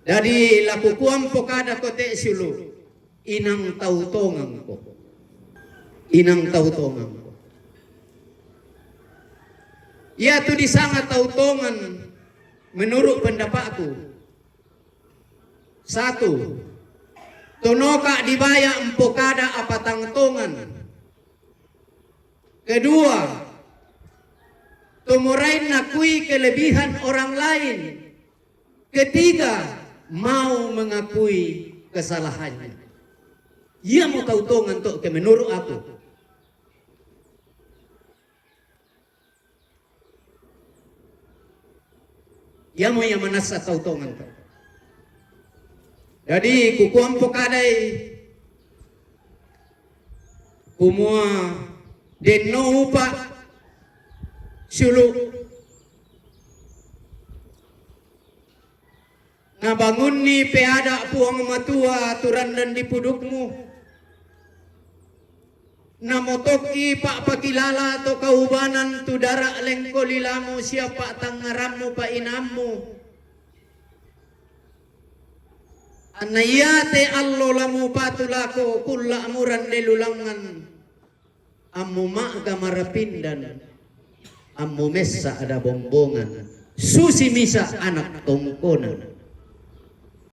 Dari lakukuan po kada kote sulu, inang tautongan ko. Inang tautongan ko. Ya tu disanga tautongan menurut pendapatku. Satu, tonoka dibaya empo kada apa tangtongan. Kedua, tumurain nakui kelebihan orang lain. Ketiga, mau mengakui kesalahannya. Ia mau tautongan untuk ke menurut aku. Ia mau yang manasa tautongan tu. Jadi kukuam pokadai kumua denno upa sulu nabangun ni peada puang matua aturan dan dipudukmu namotoki pak pakilala to kaubanan tu darak lengko lilamu siapa tangaramu pa inamu anayate allo lamu patulako kulla amuran delulangan ammu ma'ga marapindan ammu messa ada bombongan susi misa anak tongkonan.